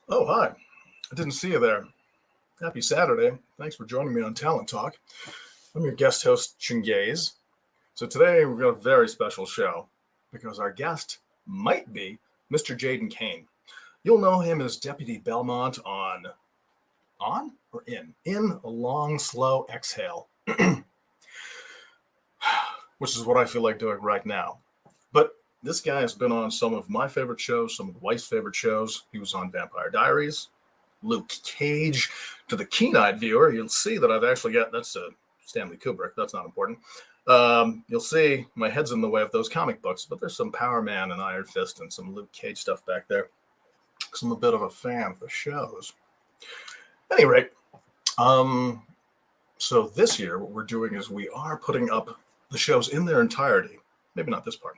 Oh, hi. I didn't see you there. Happy Saturday. Thanks for joining me on Talent Talk. I'm your guest host, Chingaze. So today we've got a very special show because our guest might be Mr. Jaiden Kaine. You'll know him as Deputy Belmont on or in a long, slow exhale, which is what I feel like doing right now. But this guy has been on some of my favorite shows, some of the wife's favorite shows. He was on Vampire Diaries, Luke Cage. To the keen-eyed viewer, you'll see that I've actually got that's Stanley Kubrick. That's not important. You'll see my head's in the way of those comic books, but there's some Power Man and Iron Fist and some Luke Cage stuff back there. Because I'm a bit of a fan of the shows. At any rate, so this year what we're doing is we are putting up the shows in their entirety. Maybe not this part,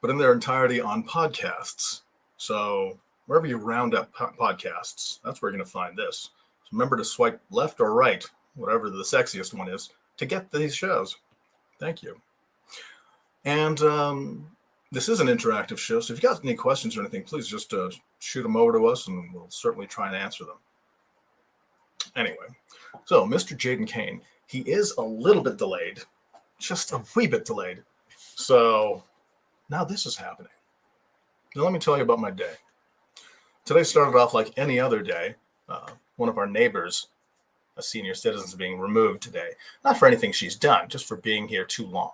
but in their entirety on podcasts. So wherever you round up podcasts, that's where you're going to find this. So remember to swipe left or right, whatever the sexiest one is, to get these shows. Thank you. And this is an interactive show, so if you got any questions or anything, please just shoot them over to us, and we'll certainly try and answer them. Anyway, so Mr. Jaiden Kaine, he is a little bit delayed, just a wee bit delayed. So now this is happening. Now let me tell you about my day. Today started off like any other day. One of our neighbors, a senior citizen, is being removed today. Not for anything she's done, just for being here too long.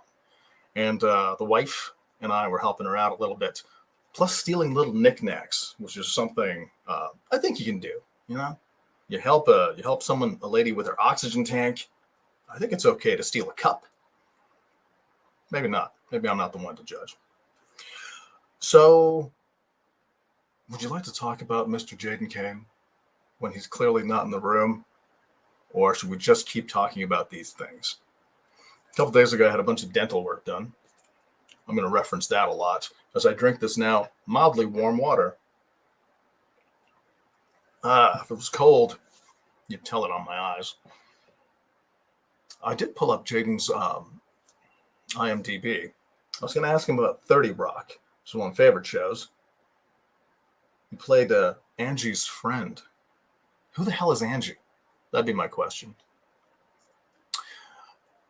And the wife and I were helping her out a little bit, plus stealing little knickknacks, which is something I think you can do. You know, you help a lady with her oxygen tank. I think it's okay to steal a cup. Maybe not. Maybe I'm not the one to judge. So, would you like to talk about Mr. Jaiden Kaine when he's clearly not in the room? Or should we just keep talking about these things? A couple days ago, I had a bunch of dental work done. I'm going to reference that a lot as I drink this now mildly warm water. If it was cold, you'd tell it on my eyes. I did pull up Jaiden's IMDb. I was going to ask him about 30 Rock. It's one of my favorite shows. He played Angie's friend. Who the hell is Angie? That'd be my question.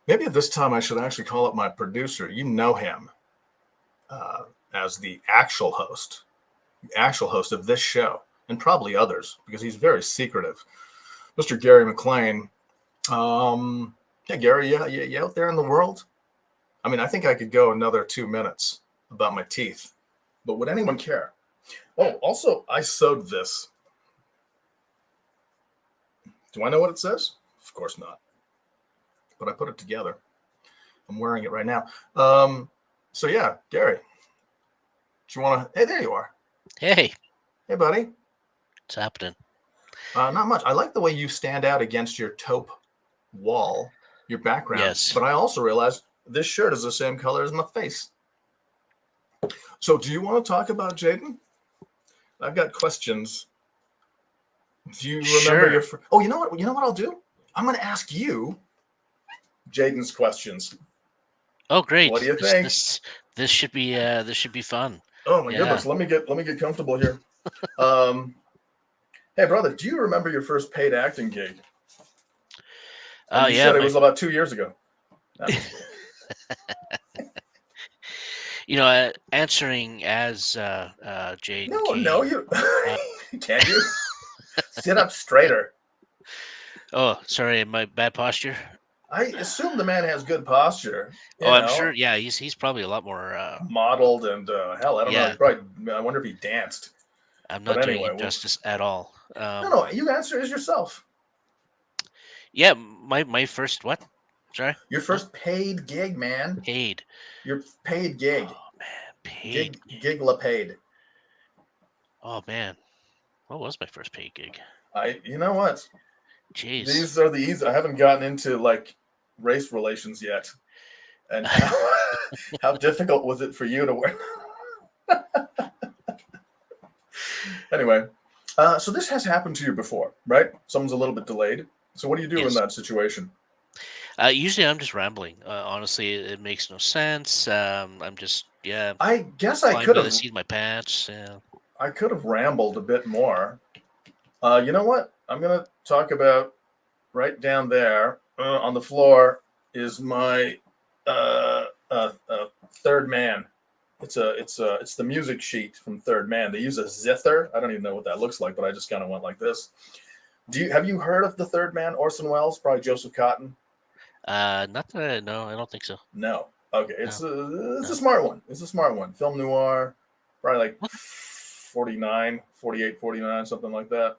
Maybe at this time I should actually call up my producer. You know him as the actual host of this show, and probably others, because he's very secretive. Mr. Gary McLean. Hey, Gary, you out there in the world? I mean, I think I could go another 2 minutes about my teeth, but would anyone care? Oh, also, I sewed this. Do I know what it says? Of course not. But I put it together. I'm wearing it right now. So yeah, Gary, do you want to? Hey, there you are. Hey, Hey, buddy. what's happening? Not much. I like the way you stand out against your taupe wall, your background. Yes. But I also realized this shirt is the same color as my face. So, do you want to talk about Jaiden? I've got questions. Do you remember your? Sure. Oh, you know what? You know what I'll do? I'm going to ask you Jaiden's questions. Oh, What do great. you This think? this this should be fun. Oh my Yeah. goodness, let me get comfortable here. Hey brother, do you remember your first paid acting gig? And Oh you yeah, said it my was about 2 years ago. That was answering as Jaden no, Kane. you Uh, can you sit up straighter. oh, sorry, my bad posture. I assume the man has good posture. Oh, You I'm sure. know, Yeah, he's probably a lot more. modeled and hell, I don't know. He Yeah, probably. I wonder if he danced. I'm But not doing anyway, him justice at all. no. You answer as yourself. Yeah, my first what? Sorry, Your what? first paid gig, man. Paid. Your paid gig, Oh man, paid. gigla paid. Oh man, what was my first paid gig? You know what? Jeez. These are the easy. I haven't gotten into like race relations yet, and how difficult was it for you to wear? Anyway, so this has happened to you before, right? Someone's a little bit delayed. So what do you do in Yes. that situation? Usually I'm just rambling. Honestly, it makes no sense. I'm just I guess flying by the seat of my pants. I could have rambled a bit more. You know what? I'm gonna talk about right down there on the floor is my Third Man. It's the music sheet from Third Man. They use a zither. I don't even know what that looks like, but I just kind of went like this. Have you heard of the Third Man? Orson Welles, probably Joseph Cotton. Not that I know. I don't think so. No. Okay, No, it's a no. smart one. It's a smart one. Film noir, probably like What? 49, 48, 49, something like that.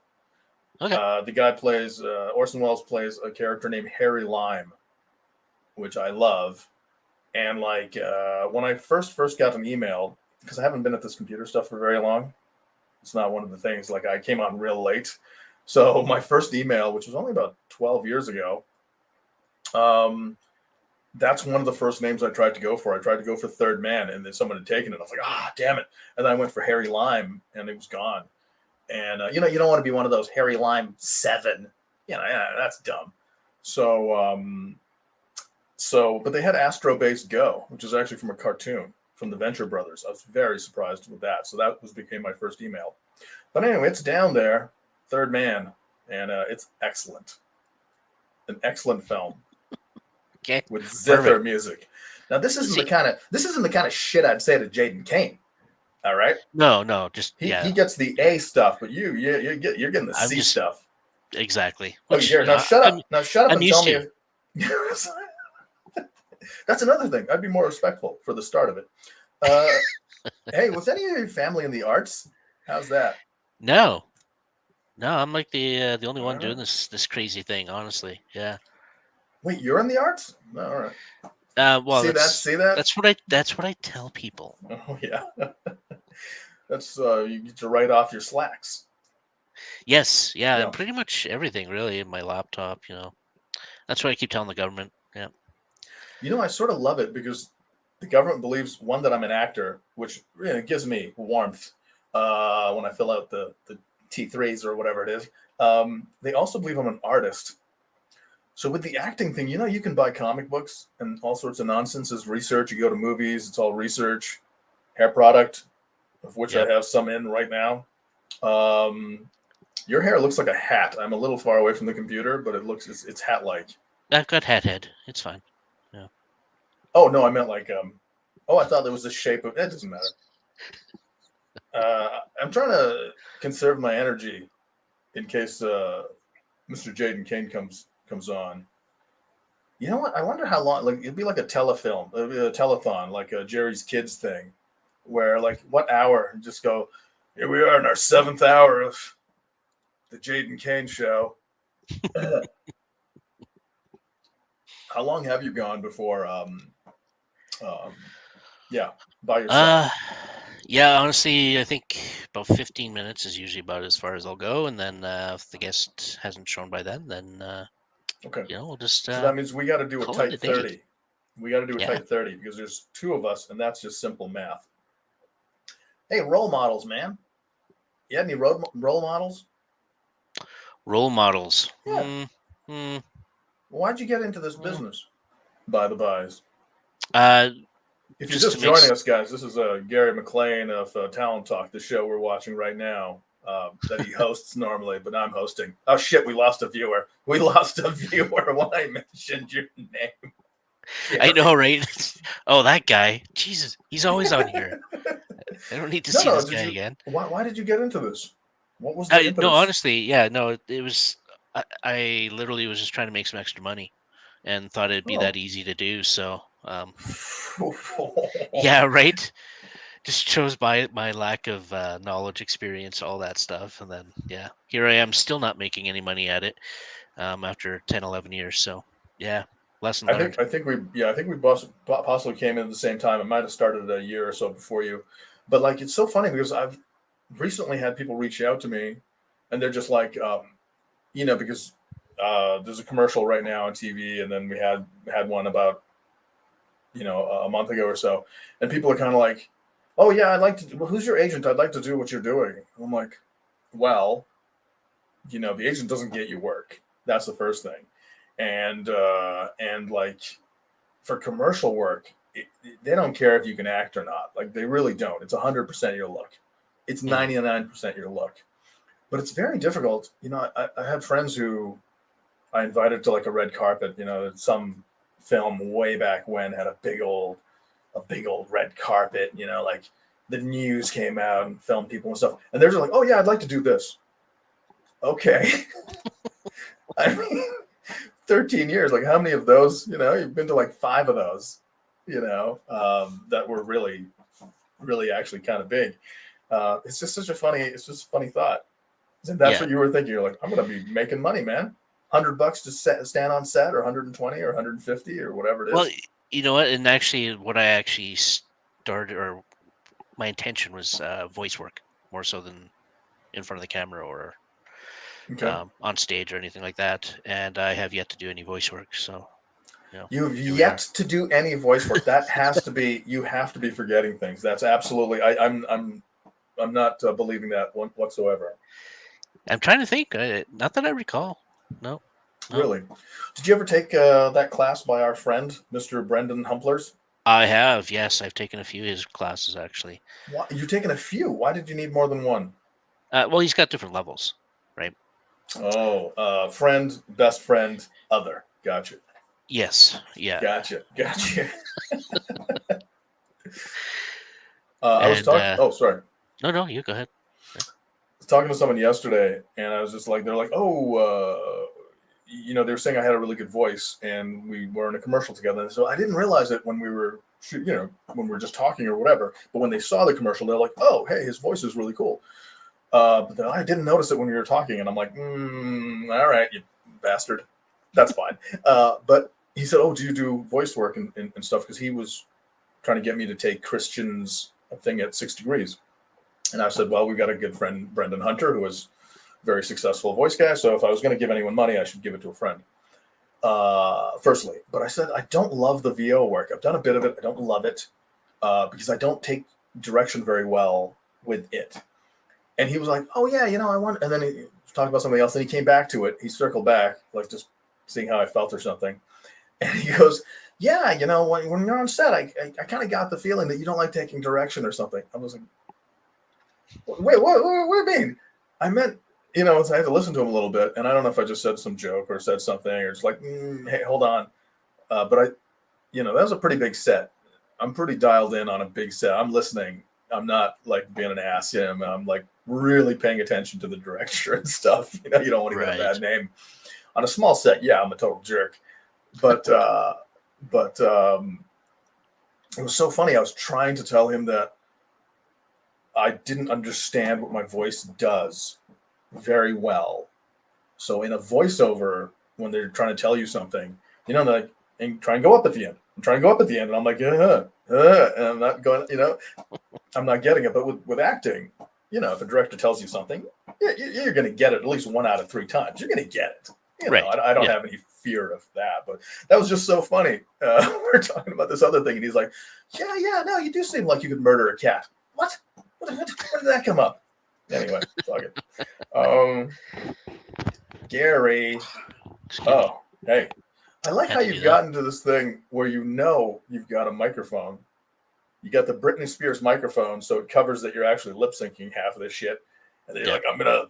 Okay. The guy plays Orson Welles plays a character named Harry Lime, which I love. And like when I first got an email, because I haven't been at this computer stuff for very long, it's not one of the things. Like I came on real late, so my first email, which was only about 12 years ago, um, that's one of the first names I tried to go for. I tried to go for Third Man, and then someone had taken it. I was like, damn it! And then I went for Harry Lime, and it was gone. And you don't want to be one of those Harry Lime 7. Yeah, that's dumb. But they had Astro Base Go, which is actually from a cartoon from the Venture Brothers. I was very surprised with that. So that became my first email. But anyway, it's down there, Third Man, and it's excellent. An excellent film Okay. with zither Perfect. music. Now this isn't See, the kind of shit I'd say to Jaiden Kaine. All right, no, just he gets the A stuff, but you're getting the I'm C just stuff. exactly. Oh, Which here, now shut I'm up. Now shut up I'm and tell used me to. if. That's another thing. I'd be more respectful for the start of it. Hey, was any of your family in the arts? How's that? No, I'm like the only All one right. doing this crazy thing. Honestly, yeah. Wait, you're in the arts? No, all right. Well, See that? See that? that's what I tell people. Oh yeah. That's you get to write off your slacks. Yes, yeah, and Yeah. pretty much everything really in my laptop. That's what I keep telling the government. Yeah. I sort of love it because the government believes one that I'm an actor, which gives me warmth when I fill out the T3s or whatever it is. They also believe I'm an artist. So with the acting thing, you can buy comic books and all sorts of nonsense as research. You go to movies, it's all research. Hair product, of which I Yep. have some in right now. Um, your hair looks like a hat. I'm a little far away from the computer, but it's hat like. I've got hat head. It's fine. Yeah. Oh no, I meant like oh, I thought there was the shape of it. Doesn't matter. I'm trying to conserve my energy in case Mr. Jaiden Kaine comes on. You know what? I wonder how long. Like it'd be like a telefilm, it'd be a telethon, like a Jerry's Kids thing, where like what hour? Just go. Here we are in our 7th hour of the Jaiden Kaine show. How long have you gone before? Um, yeah, by yourself. Uh, yeah. Honestly, I think about 15 minutes is usually about as far as I'll go, and then if the guest hasn't shown by then Okay, we'll just so that means we got to do a call it tight a day. 30. We got to do a Yeah. tight 30 because there's 2 of us, and that's just simple math. Hey, role models, man. You had any role models? Role models. Yeah. Hmm. Why'd you get into this mm. business? By the bys. Uh, If you're just to just make joining us, guys, this is Gary McLean of Talent Talk, the show we're watching right now that he hosts normally, but I'm hosting. Oh, shit, we lost a viewer. We lost a viewer when I mentioned your name. I Gary. know, right? Oh, that guy. Jesus, he's always on here. I don't need to see No, this did guy you? again. Why did you get into this? What was the No, impetus? honestly, yeah, no, it was. I literally was just trying to make some extra money, and thought it'd be Oh. that easy to do. So, yeah, right. Just chose by my lack of knowledge, experience, all that stuff, and then yeah, here I am, still not making any money at it. After 10, 11 years. So yeah, lesson learned. I think we possibly came in at the same time. It might have started a year or so before you, but like it's so funny because I've recently had people reach out to me, and they're just like, because there's a commercial right now on TV, and then we had one about a month ago or so, and people are kind of like, oh yeah, I'd like to. Well, who's your agent? I'd like to do what you're doing. I'm like, well, the agent doesn't get you work. That's the first thing, and like for commercial work, they don't care if you can act or not. Like they really don't. It's 100% your luck. It's Mm. 99% your luck. but it's very difficult. I had friends who I invited to like a red carpet. Some film way back when had a big old red carpet. Like the news came out and filmed people and stuff, and they're just like, "Oh yeah, I'd like to do this." Okay, I mean, 13 years. Like, how many of those? You've been to like 5 of those. That were really, really actually kind of big. It's just a funny thought. And that's Yeah. what you were thinking. You're like, I'm going to be making money, man. $100 to stand on set, or 120 or 150 or whatever it is. Well, you know what? And actually, what I actually started, or my intention was voice work more so than in front of the camera or Okay. on stage or anything like that. And I have yet to do any voice work. So, You've here we are. yet to do any voice work. That has to be. You have to be forgetting things. That's absolutely. I'm not believing that whatsoever. I'm trying to think. Not that I recall. No. Really? Did you ever take that class by our friend, Mr. Brendan Humplers? I have. Yes, I've taken a few of his classes actually. Why, you've taken a few. Why did you need more than one? Well, he's got different levels, right? Oh, friend, best friend, other. Gotcha. Yes. Yeah. Gotcha. I was talking. Oh, sorry. No, you go ahead. I was talking to someone yesterday, and I was just like, they're like, oh, they were saying I had a really good voice, and we were in a commercial together. And so I didn't realize it when we were, when we were just talking or whatever. But when they saw the commercial, they're like, oh, hey, his voice is really cool. But then I didn't notice it when we were talking, and I'm like, all right, you bastard. That's fine. But he said, oh, do you do voice work and stuff? Because he was trying to get me to take Christian's thing at 6 Degrees. And I said, well, we've got a good friend, Brendan Hunter, who is a very successful voice guy. So if I was going to give anyone money, I should give it to a friend. Firstly. But I said, I don't love the VO work. I've done a bit of it. I don't love it because I don't take direction very well with it. And he was like, oh, yeah, I want. And then he talked about something else. And he came back to it. He circled back, like just seeing how I felt or something. And he goes, yeah, when you're on set, I kind of got the feeling that you don't like taking direction or something. I was like, wait, what do you mean? I meant, so I had to listen to him a little bit. And I don't know if I just said some joke or said something or just like, hey, hold on. But that was a pretty big set. I'm pretty dialed in on a big set. I'm listening. I'm not like being an ass. I'm like really paying attention to the director and stuff. You don't want to get a bad name on a small set. Yeah, I'm a total jerk. But it was so funny. I was trying to tell him that I didn't understand what my voice does very well. So in a voiceover, when they're trying to tell you something, like, and try and go up at the end. I'm trying to go up at the end, and I'm like, and I'm not going. I'm not getting it. But with acting, if a director tells you something, you're going to get it at least 1 out of 3 times. You're going to get it. Right. I don't have any fear of that. But that was just so funny. We're talking about this other thing, and he's like, yeah, no, you do seem like you could murder a cat. What? When did that come up? Anyway, fuck it. Gary. Oh, hey. I like how you've gotten to this thing where you've got a microphone. You got the Britney Spears microphone, so it covers that you're actually lip syncing half of this shit. And then you're like, I'm gonna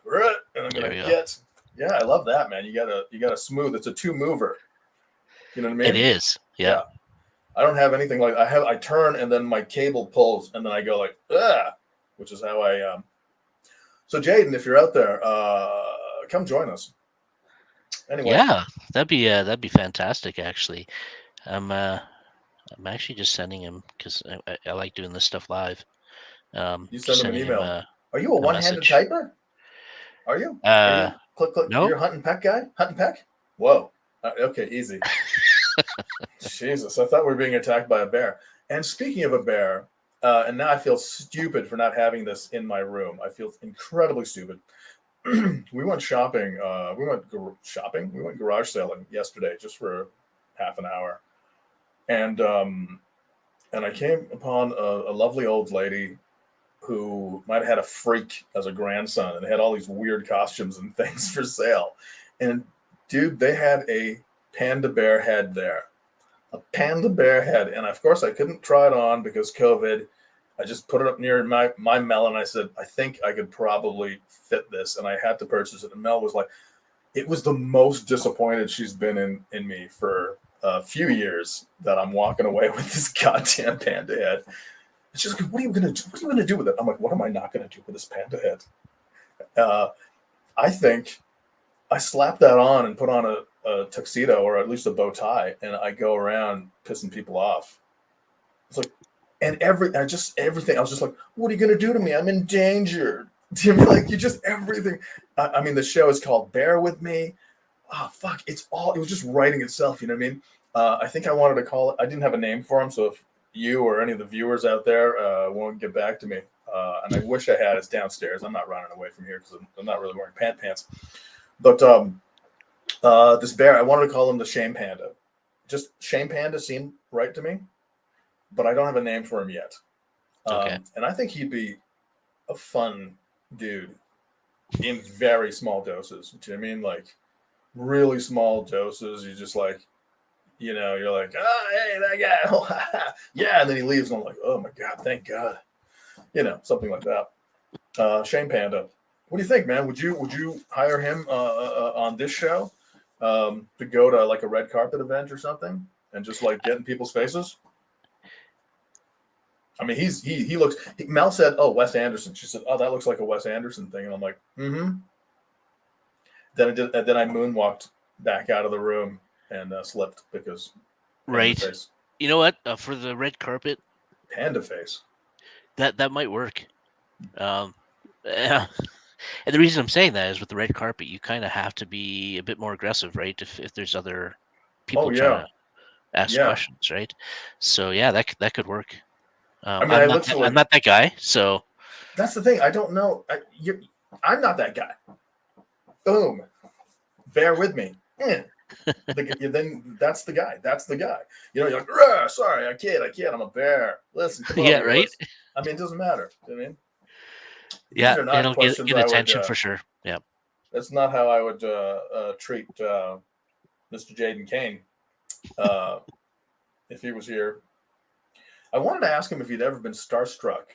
get. Yeah, I love that, man. You got a smooth. It's a 2-mover. You know what I mean? It is. Yeah. I don't have anything like I turn and then my cable pulls and then I go like which is how I. So Jaiden, if you're out there, come join us. Anyway. Yeah, that'd be fantastic. Actually, I'm actually just sending him because I like doing this stuff live. You send him an email. Are you a one-handed typer? Are you? Click. No. You're a hunt and peck guy? Hunt and peck? Whoa. Okay, easy. Jesus, I thought we were being attacked by a bear. And speaking of a bear, and now I feel stupid for not having this in my room. I feel incredibly stupid. We went shopping. We went garage selling yesterday just for half an hour. And I came upon a lovely old lady who might have had a freak as a grandson and had all these weird costumes and things for sale. And dude, they had a panda bear head there. A panda bear head. And of course I couldn't try it on because COVID. I just put it up near my Mel, and I said, I think I could probably fit this, and I had to purchase it. And Mel was like, it was the most disappointed she's been in me for a few years that I'm walking away with this goddamn panda head. And she's like, what are you gonna do? What are you gonna do with it? I'm like, what am I not gonna do with this panda head? I think I slap that on and put on a tuxedo or at least a bow tie, and I go around pissing people off. It's like, and everything. I was just like, what are you gonna do to me? I'm in danger. Like, you just everything. I mean, the show is called Bear With Me. Oh fuck, it was just writing itself. You know what I mean? I think I wanted to call it. I didn't have a name for him, so if you or any of the viewers out there won't get back to me, and I wish I had, it's downstairs. I'm not running away from here because I'm not really wearing pants. But this bear, I wanted to call him the Shame Panda. Just Shame Panda seemed right to me, but I don't have a name for him yet. Okay. And I think he'd be a fun dude in very small doses. Do you know what I mean? Like really small doses. You just like, you're like, oh, hey, that guy. Yeah. And then he leaves and I'm like, oh my God, thank God. Something like that. Shame Panda. What do you think, man? Would you hire him on this show to go to like a red carpet event or something and just like get in people's faces? I mean, he looks. Mel said, "Oh, Wes Anderson." She said, "Oh, that looks like a Wes Anderson thing," and I'm like, "Mm-hmm." Then I moonwalked back out of the room and slipped because Right. face. You know what? For the red carpet, panda face. That might work. Yeah. And the reason I'm saying that is with the red carpet, you kind of have to be a bit more aggressive, right? If there's other people trying to ask questions, right? So yeah, that could work. I mean, I'm not that guy, so that's the thing. I don't know. I'm not that guy. Boom. Bear with me. Then that's the guy. That's the guy. You're like, sorry, I can't. I'm a bear. Listen, come on, yeah, right. I mean, it doesn't matter. I mean, yeah, it'll get attention for sure. Yeah, that's not how I would treat Mr. Jaiden Kaine if he was here. I wanted to ask him if he'd ever been starstruck.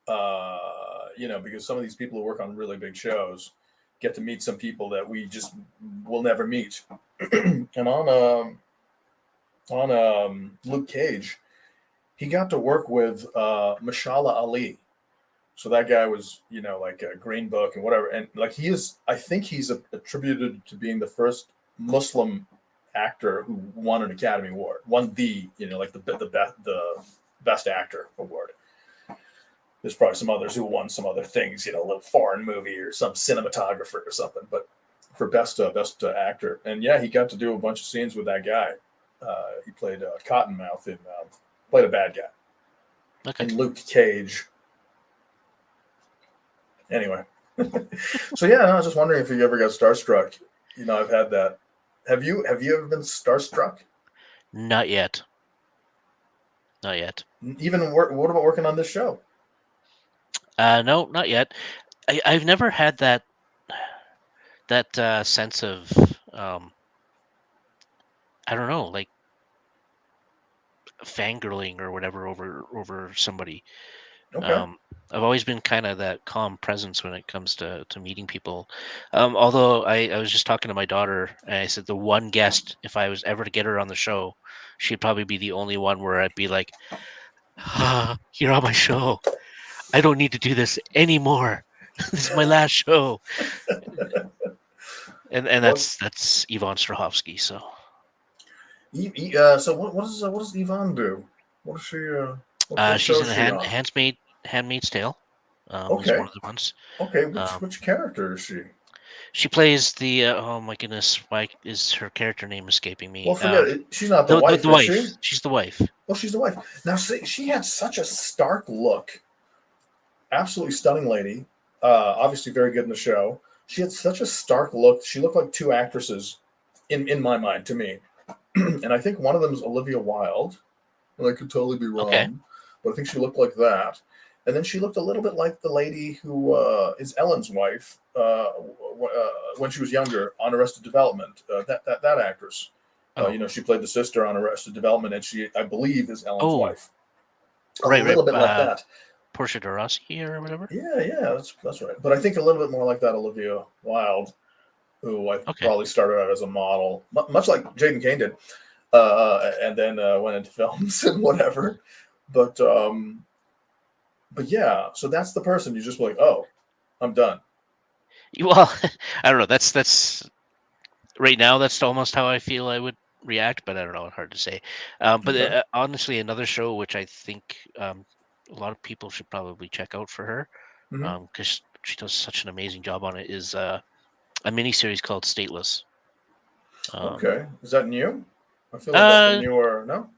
Because some of these people who work on really big shows get to meet some people that we just will never meet. And on Luke Cage, he got to work with Mashallah Ali. So that guy was, like a Green Book and whatever. And like I think he's attributed to being the first Muslim actor who won an Academy Award, won like the best actor award. There's probably some others who won some other things, a little foreign movie or some cinematographer or something, but for best actor. And yeah, he got to do a bunch of scenes with that guy. He played Cottonmouth played a bad guy. Okay. In Luke Cage. Anyway. So yeah, I was just wondering if you ever got starstruck. I've had that. Have you ever been starstruck? Not yet. Not yet. Even what about working on this show? No, not yet. I've never had that sense of I don't know, like fangirling or whatever over somebody. Okay. I've always been kind of that calm presence when it comes to meeting people. Although I was just talking to my daughter and I said the one guest, if I was ever to get her on the show, she'd probably be the only one where I'd be like, you're on my show. I don't need to do this anymore. This is my last show. and that's Yvonne Strahovski. So. So what does Yvonne do? What does she? She's in Handmaid's Tale. Okay. Is one of the ones. Okay. Which character is she? She plays the. Oh my goodness! Why is her character name escaping me? Well, forget it. She's not the wife. The wife. Is she? She's the wife. Well, she's the wife. Now, see, she had such a stark look. Absolutely stunning lady. Obviously very good in the show. She had such a stark look. She looked like two actresses in my mind, to me. And I think one of them is Olivia Wilde. And I could totally be wrong. But I think she looked like that. And then she looked a little bit like the lady who is Ellen's wife when she was younger on Arrested Development. That actress. She played the sister on Arrested Development, and she, I believe, is Ellen's wife. A Right, little bit like that. Portia de Rossi or whatever. Yeah, that's right. But I think a little bit more like that Olivia Wilde, who I Okay. probably started out as a model, much like Jaiden Kaine did, and then went into films and whatever. But yeah, so that's the person you just like, oh, I'm done. Well, I don't know. That's right now. That's almost how I feel I would react, but I don't know. Hard to say. But Okay. honestly, another show which I think a lot of people should probably check out for her, Hmm. because she does such an amazing job on it, is a miniseries called Stateless. Um, Okay. Is that new? I feel like that's a uh, newer. No.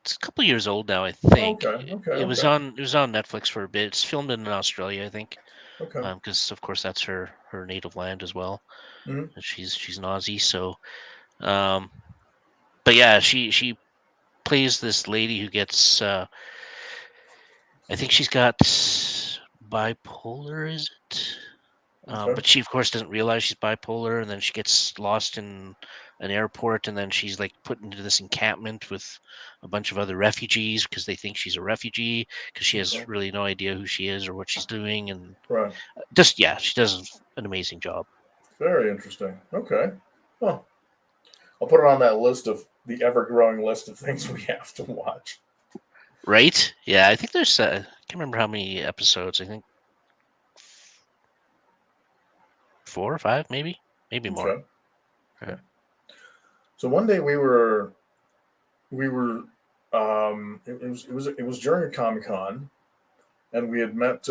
it's a couple years old now, I think. Okay. Okay. It was Okay. on Netflix for a bit. It's filmed in Australia, I think, Okay. because of course that's her native land as well. Hmm. And she's an Aussie, so um, but yeah, she plays this lady who gets I think she's got bipolar, is it? Okay. But she of course doesn't realize she's bipolar, and then she gets lost in an airport, and then she's like put into this encampment with a bunch of other refugees because they think she's a refugee because she Okay. has really no idea who she is or what she's doing, and Right. just yeah, she does an amazing job. Very interesting. Okay. Well, I'll put it on that list of the ever-growing list of things we have to watch. Right? Yeah, I think there's I can't remember how many episodes. I think 4 or 5, maybe more. Okay. Yeah. Okay. So one day we were it was during a Comic-Con, and we had met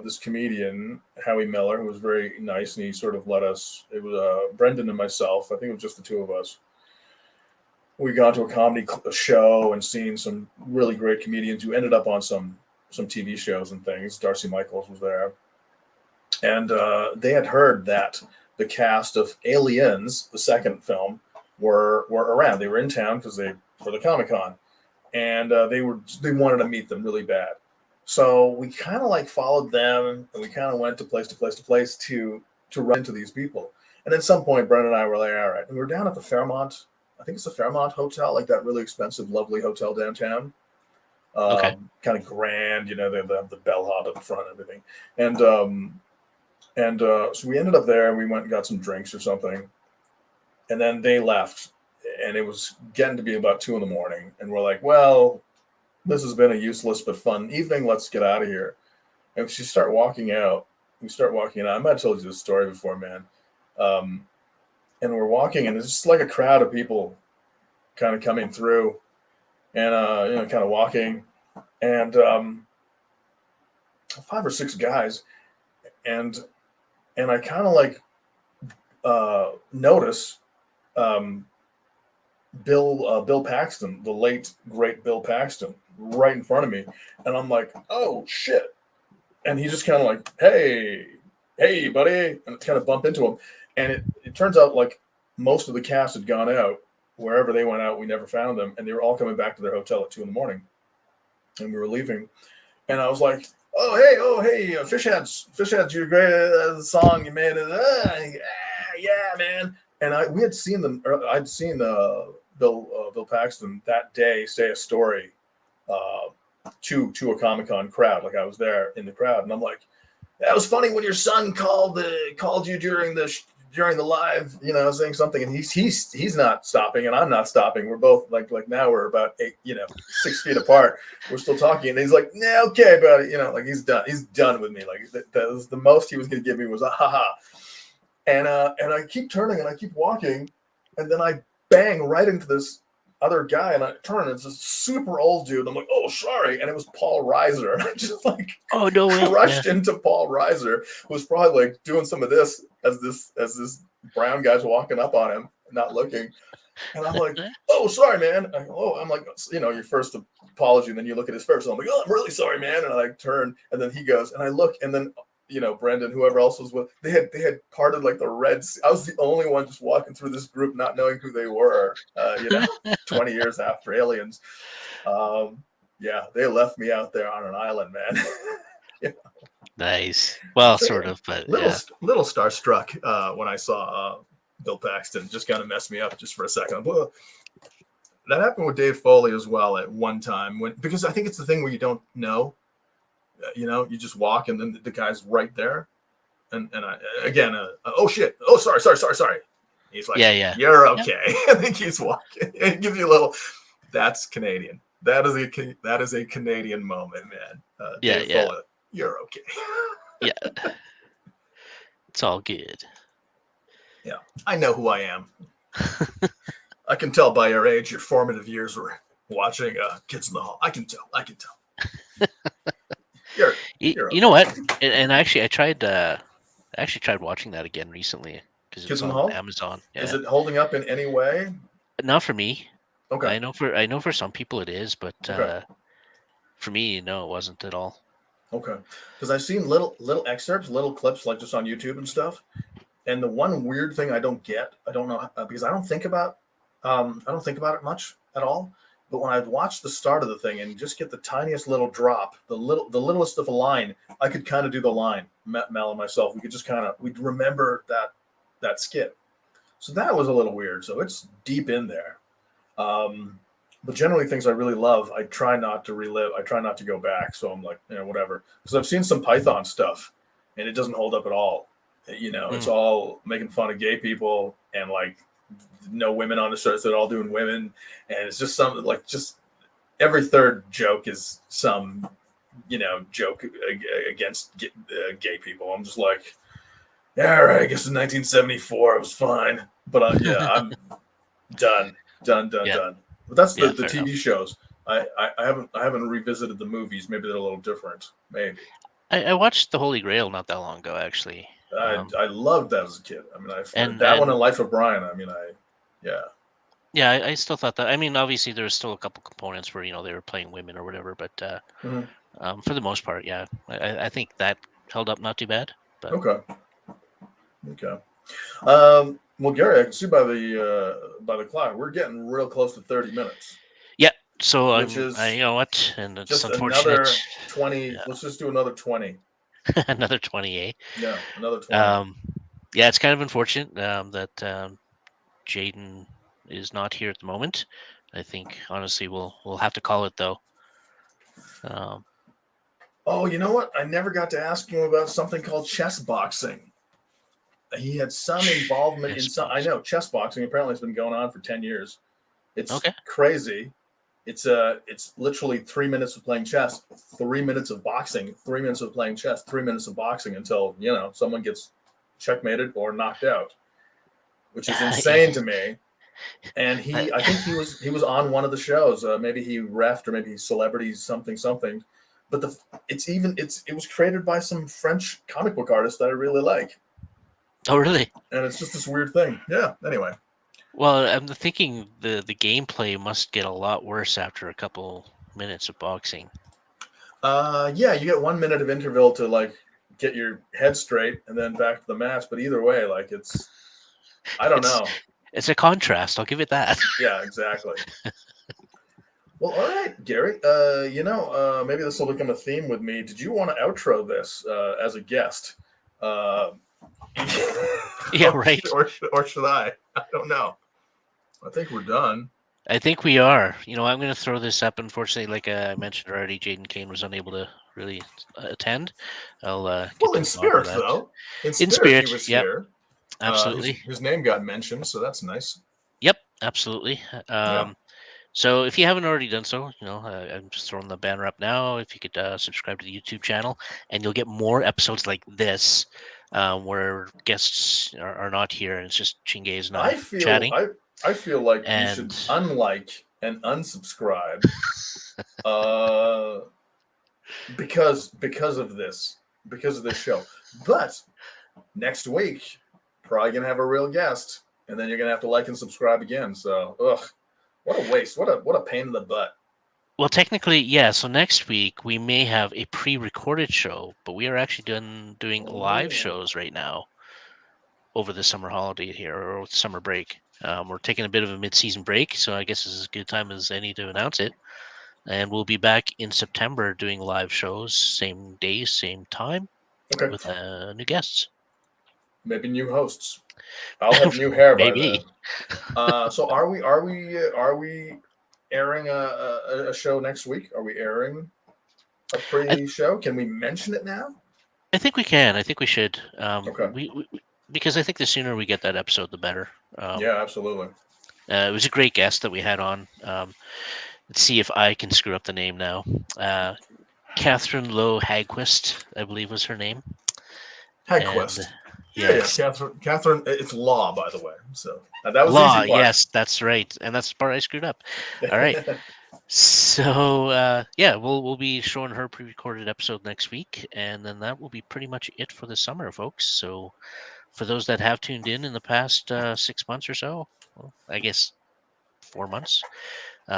this comedian Howie Miller, who was very nice, and he sort of let us. It was Brendan and myself. I think it was just the two of us. We got to a comedy show and seen some really great comedians who ended up on some TV shows and things. Darcy Michaels was there, and they had heard that the cast of Aliens, the second film, were around. They were in town because they for the Comic-Con, and they wanted to meet them really bad. So we kind of like followed them, and we kind of went to place to place to place to run into these people. And at some point, Brendan and I were like, all right, and we were down at the Fairmont. I think it's the Fairmont Hotel, like that really expensive, lovely hotel downtown. Okay. Kind of grand, they have the bellhop up front and everything. And so we ended up there, and we went and got some drinks or something, and then they left, and it was getting to be about 2 in the morning, and we're like, well, this has been a useless but fun evening. Let's get out of here. And she start walking out. We start walking out. I might have told you this story before, man. Um, and we're walking, and it's just like a crowd of people kind of coming through, and kind of walking, and 5 or 6 guys, and I kind of like notice um, Bill Paxton, the late great Bill Paxton, right in front of me, and I'm like, oh shit, and he just kind of like, hey, buddy, and kind of bump into him, and it turns out like most of the cast had gone out. Wherever they went out, we never found them, and they were all coming back to their hotel at 2 in the morning, and we were leaving, and I was like, oh hey, fish heads, you great song you made it, yeah, man, and we had seen them. I'd seen Bill Paxton that day say a story to a Comic-Con crowd. Like I was there in the crowd, and I'm like, that was funny when your son called you during the live, saying something, and he's not stopping, and I'm not stopping. We're both like now we're about 6 feet apart. We're still talking, and he's like, yeah, okay, buddy, like he's done. He's done with me. Like that was the most he was going to give me was a haha. And I keep turning and I keep walking, and then I bang right into this other guy, and I turn, and it's this super old dude. I'm like, oh, sorry, and it was Paul Reiser. I just like Oh no way! crushed into Paul Reiser, who was probably like doing some of this as this brown guy's walking up on him, not looking, and I'm like, oh, sorry, man. I'm like, your first apology, and then you look at his first, and I'm like, oh, I'm really sorry, man, and I like turn, and then he goes, and I look, and then Brendan, whoever else was with, they had parted like the Red Sea. I was the only one just walking through this group, not knowing who they were. 20 years after Aliens. Yeah, they left me out there on an island, man. Yeah. Nice. Well, So, sort of, but little starstruck when I saw Bill Paxton. Just kind of messed me up just for a second. That happened with Dave Foley as well at one time because I think it's the thing where you don't know, you just walk and then the guy's right there. And oh shit. Oh, sorry. He's like, Yeah. you're okay. And he keeps walking. It gives you a little, that's Canadian. That is a Canadian moment, man. Dave Foley, you're okay. Yeah. It's all good. Yeah. I know who I am. I can tell by your age, your formative years were watching Kids in the Hall. I can tell. You know what? And actually, I tried watching that again recently because it's on Amazon. Yeah. Is it holding up in any way? Not for me. Okay. I know for some people it is, but for me, no, it wasn't at all. Okay. Because I've seen little excerpts, little clips, like just on YouTube and stuff. And the one weird thing I don't know because I don't think about it much at all. But when I'd watch the start of the thing and just get the tiniest little drop, the littlest of a line, I could kind of do the line. Mel and myself, we could just we'd remember that skit. So that was a little weird. So it's deep in there. But generally things I really love, I try not to relive. I try not to go back. So I'm like, whatever. Because I've seen some Python stuff and it doesn't hold up at all. It's all making fun of gay people and like no women on the show. They're all doing women. And it's just something like just every third joke is some, joke against gay people. I'm just like, yeah, all right, I guess in 1974 it was fine. But I'm done. But that's the TV enough. Shows. I haven't revisited the movies. Maybe they're a little different. Maybe. I watched The Holy Grail not that long ago, actually. I loved that as a kid. I mean, one in Life of Brian. I mean, Yeah, I still thought that. I mean, obviously there was still a couple components where they were playing women or whatever, but for the most part, yeah, I think that held up not too bad. But. Okay. Well, Gary, I can see by the clock we're getting real close to 30 minutes. Yeah. So which is you know what, and it's just unfortunate. Another 20. Yeah. Let's just do another 20. Another 20, eh? Yeah, another 20. Yeah, it's kind of unfortunate that Jaiden is not here at the moment. I think honestly we'll have to call it though. Oh, you know what? I never got to ask him about something called chess boxing. He had some involvement in some. I know chess boxing apparently has been going on for 10 years. It's crazy. It's literally 3 minutes of playing chess, 3 minutes of boxing, 3 minutes of playing chess, 3 minutes of boxing until someone gets checkmated or knocked out, which is insane to me. And I think he was on one of the shows. Maybe he refed or maybe he's celebrity something. But it was created by some French comic book artist that I really like. Oh, really? And it's just this weird thing. Yeah. Anyway. Well, I'm thinking the gameplay must get a lot worse after a couple minutes of boxing. Yeah, you get 1 minute of interval to like get your head straight and then back to the match. But either way, like I don't know. It's a contrast. I'll give it that. Yeah, exactly. Well, all right, Gary. Maybe this will become a theme with me. Did you want to outro this as a guest? Yeah, right. Or should I? I don't know. I think we're done. I think we are. I'm going to throw this up. Unfortunately, like I mentioned already, Jaiden Kaine was unable to really attend. I'll in spirit though. In spirit, he was here. Absolutely. His name got mentioned, so that's nice. Yep, absolutely. So if you haven't already done so, I'm just throwing the banner up now. If you could subscribe to the YouTube channel, and you'll get more episodes like this, where guests are not here, and it's just Chingay and I chatting. I feel like you should unlike and unsubscribe because of this show. But next week, probably gonna have a real guest, and then you're gonna have to like and subscribe again. So, what a waste! What a pain in the butt. Well, technically, yeah. So next week we may have a pre-recorded show, but we are actually doing live shows right now over the summer holiday here or summer break. We're taking a bit of a mid-season break, so I guess this is as good a time as any to announce it. And we'll be back in September doing live shows, same day, same time, with new guests. Maybe new hosts. I'll have new hair by Maybe. then. So are we airing a show next week? Are we airing a pre-show? Can we mention it now? I think we can. I think we should. Okay. We because I think the sooner we get that episode, the better. Yeah, absolutely. It was a great guest that we had on. Let's see if I can screw up the name now. Catherine Lowe Hagquist, I believe was her name. Hagquist. Yes. Yeah, Catherine. It's Law, by the way. So that was Law. the easy part. Yes, that's right, and that's the part I screwed up. All right. So yeah, we'll be showing her pre-recorded episode next week, and then that will be pretty much it for the summer, folks. So for those that have tuned in the past 6 months or so, well, I guess 4 months,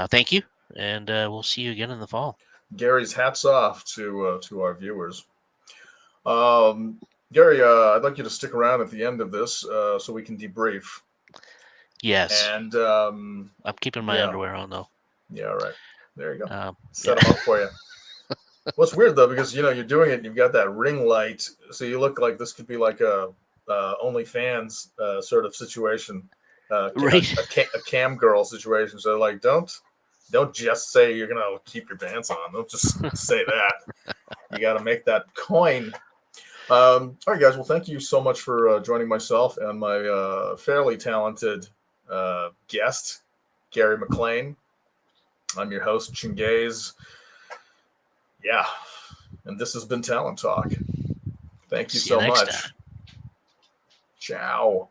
thank you, and we'll see you again in the fall. Gary's hats off to our viewers. Gary, I'd like you to stick around at the end of this so we can debrief. Yes. And I'm keeping my underwear on though. Yeah, right. There you go. Set them up for you. What's weird though, because you're doing it, and you've got that ring light, so you look like this could be like a OnlyFans sort of situation, right? A cam girl situation. So like, don't just say you're gonna keep your pants on. Don't just say that. You got to make that coin. All right, guys. Well, thank you so much for joining myself and my fairly talented guest, Gary McLean. I'm your host, Chingaze. Yeah, and this has been Talent Talk. Thank you so much. Ciao.